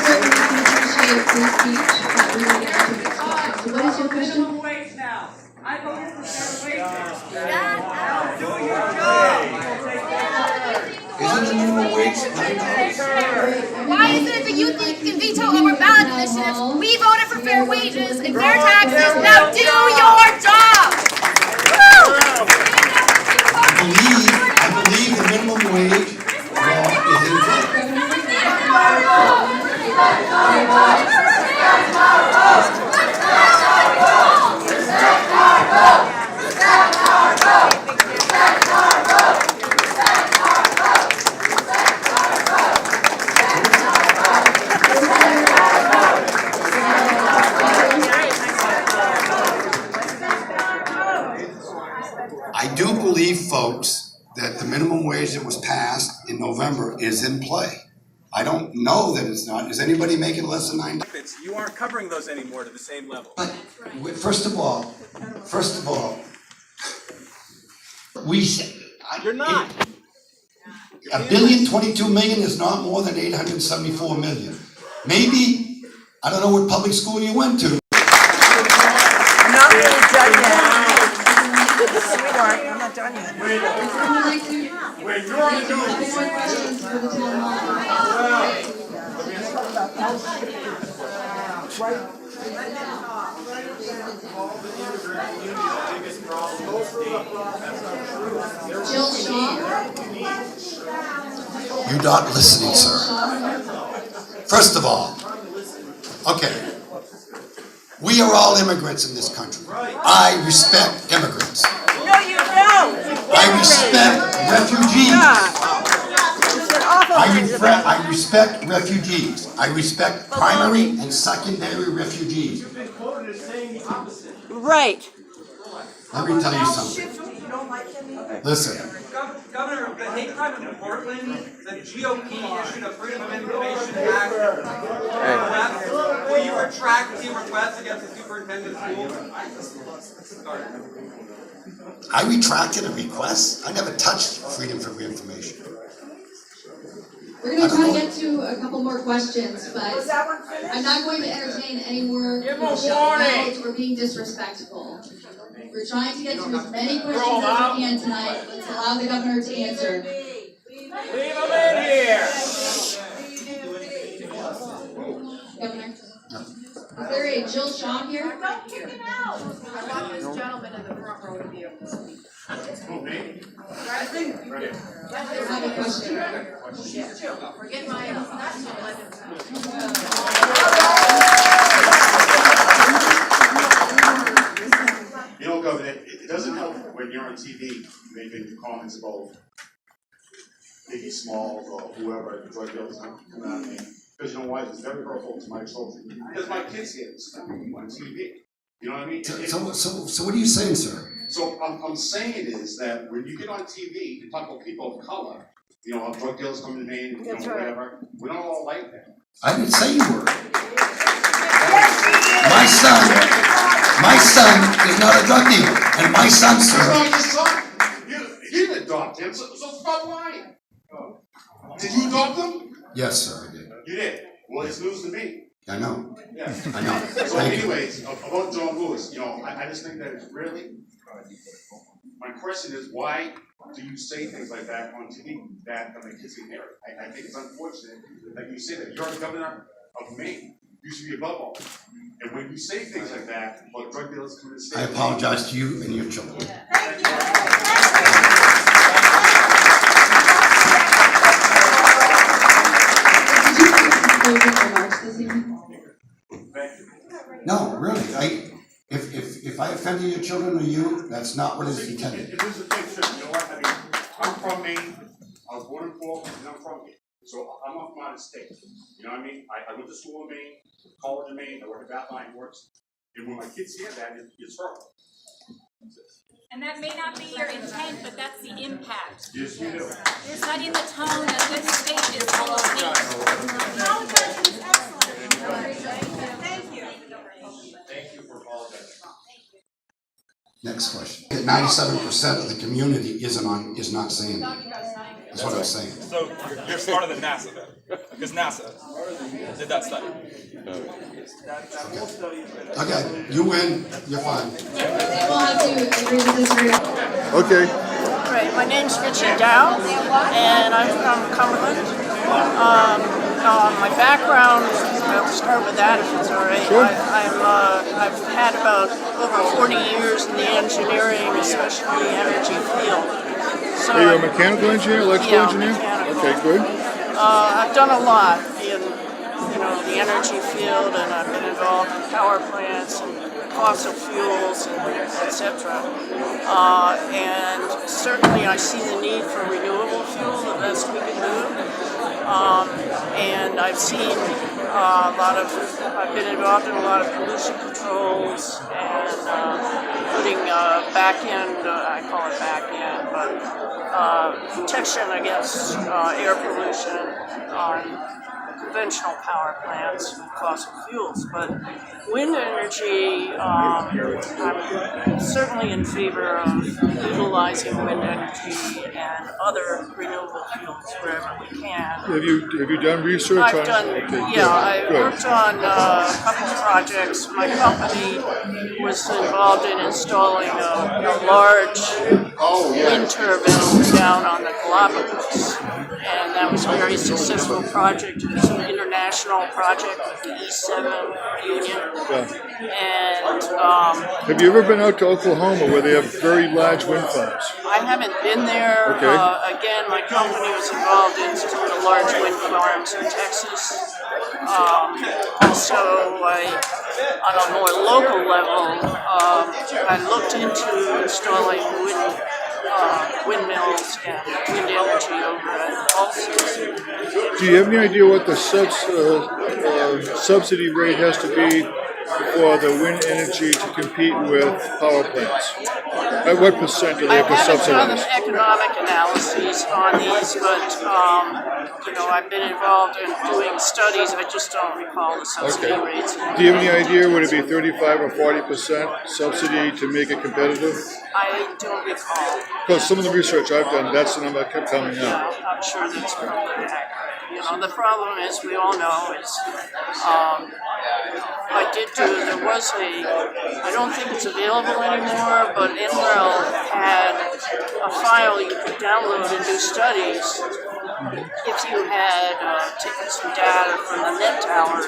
certainly can appreciate free speech, but we will get into discussion. So what is your question? Minimum wage now. I voted for fair wages. Do your job. Isn't the minimum wage $9? Why is it that you think you can veto our ballot initiatives? We voted for fair wages and fair taxes. Now do your job. I believe the minimum wage law is in play. I do believe, folks, that the minimum wage that was passed in November is in play. I don't know that it's not. Is anybody making less than $9? You aren't covering those anymore to the same level. But first of all, we said You're not. $1,022 million is not more than 874 million. Maybe, I don't know what public school you went to. I'm not really done yet. Sweetheart, I'm not done yet. Would someone like to? Wait, you're on A couple more questions for the town Jill Shaw. You're not listening, sir. First of all, okay, we are all immigrants in this country. I respect immigrants. No, you don't. I respect refugees. I respect refugees. I respect primary and secondary refugees. Right. Let me tell you something. Listen, Governor, the hate crime in Portland, the GOP issued a Freedom of Information Act request. Will you retract the request against the superintendent of schools? I retracted a request. I never touched freedom for information. We're going to try to get to a couple more questions, but I'm not going to entertain any more ballots or being disrespectful. We're trying to get to as many questions as we can tonight. Let's allow the governor to answer. Leave them in here. Governor, is there a Jill Shaw here? Don't kick him out. I want this gentleman in the front row to be able to speak. I have a question. Forget my that's not let him. You know, Governor, it doesn't help when you're on TV making comments about Biggie Smalls or whoever, drug dealers coming out of me. Because you know why? It's very hurtful to my children. Because my kids get this on TV. You know what I mean? So what are you saying, sir? So I'm saying is that when you get on TV and talk about people of color, you know, drug dealers coming to Maine, you know, whatever, we don't all like that. I didn't say you were. My son is not a drug dealer, and my son, It's sir. not your son. You didn't adopt him, so stop lying. Did you adopt him? Yes, sir, I did. You did. Well, it's news to me. I know. Yeah. I know. So Thank you. anyways, about John Lewis, you know, I just think that it's really, my question is, why do you say things like that on TV that the kids can hear it? I think it's unfortunate that you say that. You're the governor of Maine. You should be above all. And when you say things like that, about drug dealers coming to the state. I apologize to you and your children. Did you make closing remarks this evening? No, really, if I offended your children or you, that's not what is intended. Here's the thing, too, you know what, I mean, I'm from Maine, I was born in Portland, and I'm from here. So I'm off my state, you know what I mean? I went to school in Maine, college in Maine, I worked at Bath Iron Works, and when my kids hear that, it's hurtful. And that may not be your intent, but that's the impact. Yes, you do. It's not in the tone that this state is full of hate. Thank you for apologizing. Next question. 97% of the community is not saying that. That's what I'm saying. So you're smarter than NASA then, because NASA did that study. Okay, you win, you're fine. We'll have to agree to disagree. Okay. Right, my name's Richie Dow, and I'm from Cumberland. My background, I'll start with that if it's all right. Sure. I've had about over 40 years in the engineering, especially energy field. So Are you a mechanical engineer, electrical Yeah, engineer? mechanical. Okay, good. I've done a lot in the energy field, and I've been involved in power plants and fossil fuels, and etc. And certainly, I see the need for renewable fuel the best we can do. And I've seen I've been involved in a lot of pollution controls and putting back end, I call it back end, but protection against air pollution on conventional power plants with fossil fuels. But wind energy, I'm certainly in favor of utilizing wind energy and other renewable fuels wherever we can. Have you done research on? I've done, Okay, good, yeah, I good. worked on a couple of projects. My company was involved in installing a large wind turbine down on the Galapagos, and that was a very successful project. It was an international project with the E7 Union, Yeah. and Have you ever been out to Oklahoma where they have very large wind farms? I haven't been there. Okay. Again, my company was involved in some of the large wind farms in Texas. Also, on a more local level, I looked into installing windmills and wind energy over at Ulysses. Do you have any idea what the subsidy rate has to be for the wind energy to compete with power plants? At what percent do they have to I haven't done subsidize? economic analyses on these, but I've been involved in doing studies. I just don't recall the subsidy Okay. rates. Do you have any idea, would it be 35 or 40% subsidy to make it competitive? I don't recall. Because some of the research I've done, that's the number that kept coming Yeah, up. I'm sure that's probably accurate. The problem is, we all know, is I don't think it's available anymore, but NREL had a file you could download and do studies if you had taken some data from the net towers,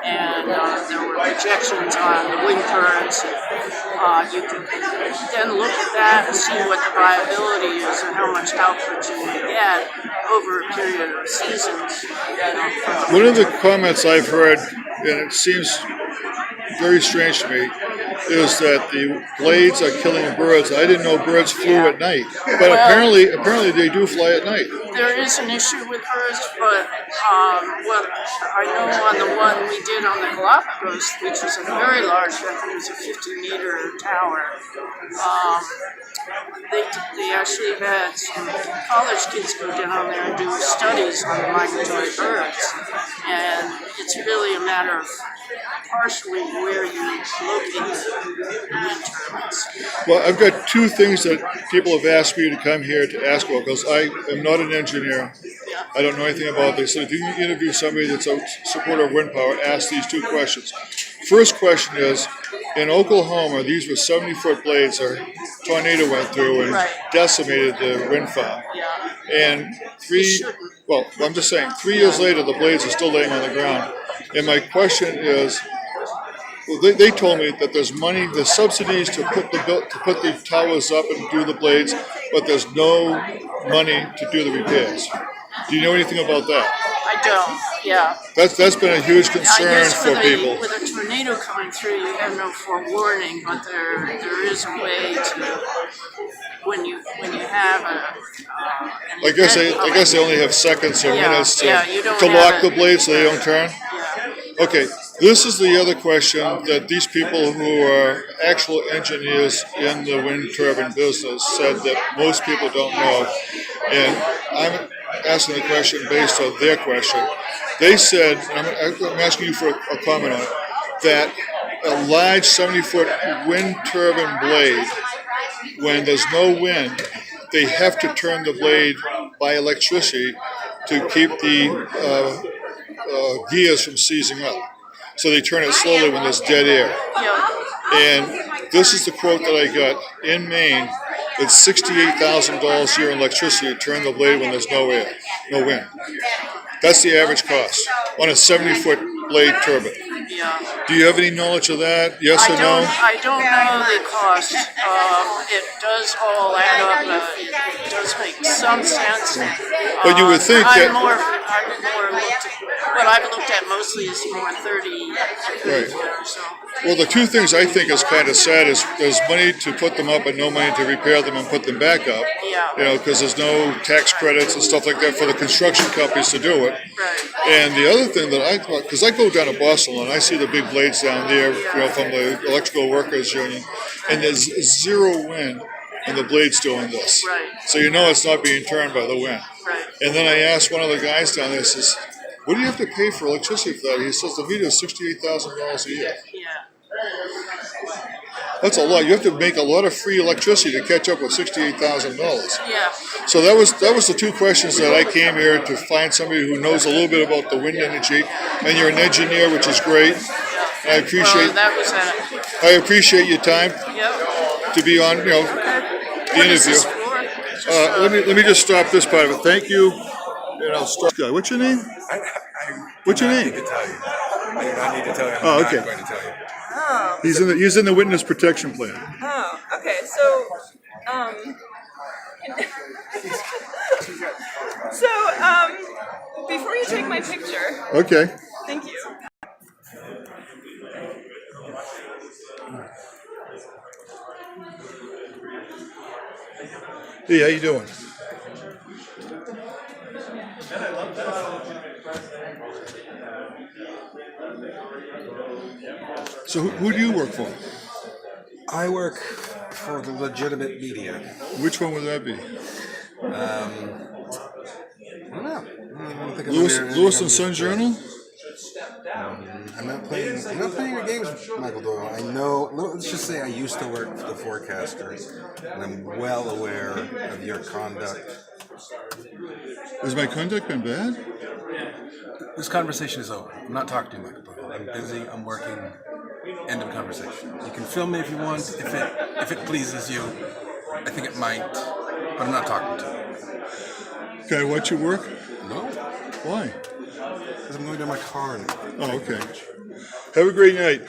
and there were projections on the wind currents. You could then look at that and see what the viability is and how much output you would get over a period of seasons. One of the comments I've heard, and it seems very strange to me, is that the blades are killing birds. I didn't know birds flew at night, but apparently they do fly at night. There is an issue with birds, but what I know on the one we did on the Galapagos, which was a very large, I think it was a 50-meter tower, they actually had some college kids go down there and do studies on the migratory birds, and it's really a matter of partially where you locate the wind turbines. Well, I've got two things that people have asked me to come here to ask about, because I am not an engineer. I don't know anything about this. So if you can interview somebody that's a supporter of wind power, ask these two questions. First question is, in Oklahoma, these were 70-foot blades a tornado went through and decimated the wind farm. And I'm just saying, 3 years later, the blades are still laying on the ground. And my question is, well, they told me that there's subsidies to put the towers up and do the blades, but there's no money to do the repairs. Do you know anything about that? I don't, yeah. That's been a huge I concern guess for people. with a tornado coming through, you have no forewarning, but there is a way to, when you have an I guess event they only have seconds or minutes to you don't lock have the it. blades so they don't turn. Yeah. Okay, this is the other question that these people who are actual engineers in the wind turbine business said that most people don't know, and I'm asking the question based on their question. They said, and I'm asking you for a comment on it, that a large 70-foot wind turbine blade, when there's no wind, they have to turn the blade by electricity to keep the gears from seizing up. So they turn it slowly when there's dead air. Yeah. And this is the quote that I got in Maine. It's $68,000 a year in electricity to turn the blade when there's no air, no wind. That's the average cost on a 70-foot blade turbine. Yeah. Do you have any knowledge of that? Yes or no? I don't know the cost. It does all add up. It does make some sense. But you would think that. I'm more looked at, what I've looked at mostly is more 30 Right. so. Well, the two things I think is kind of sad is there's money to put them up and no money to repair them and put them back up. Yeah. You know, because there's no tax credits and stuff like that for the construction companies to do it. Right. And the other thing that I thought, because I go down to Boston and I see the big blades down there, you know, from the Electrical Workers Union, and there's zero wind and the blade's doing this. Right. So you know it's not being turned by the wind. Right. And then I asked one of the guys down there, I says, what do you have to pay for electricity for that? He says the meter is $68,000 a year. Yeah. That's a lot. You have to make a lot of free electricity to catch up with $68,000. Yeah. So that was the two questions that I came here to find somebody who knows a little bit about the wind energy. And you're an engineer, which is great. And I appreciate Well, that was it. I appreciate your time Yep. to be on, you know, the What is interview. this for? Let me just stop this part of it. Thank you. And I'll start. What's your name? What's your name? I do not need to tell you. Oh, I'm okay. not going to tell you. Oh, He's in the witness protection plan. oh, okay. So, before you take my picture, Okay. thank you. Hey, how you doing? So who do you work for? I work for the legitimate media. Which one would that be? I don't know. I don't think I'm Lewis and Sun Journal? I'm not playing your games, Michael Doyle. I know. Let's just say I used to work for the Forecaster, and I'm well aware of your conduct. Has my conduct been bad? This conversation is over. I'm not talking to you, Michael Doyle. I'm busy. I'm working. End of conversation. You can film me if you want. If it pleases you, I think it might, but I'm not talking to you. Can I watch you work? No, Why? because I'm going to my car now. Oh, okay. Have a great night.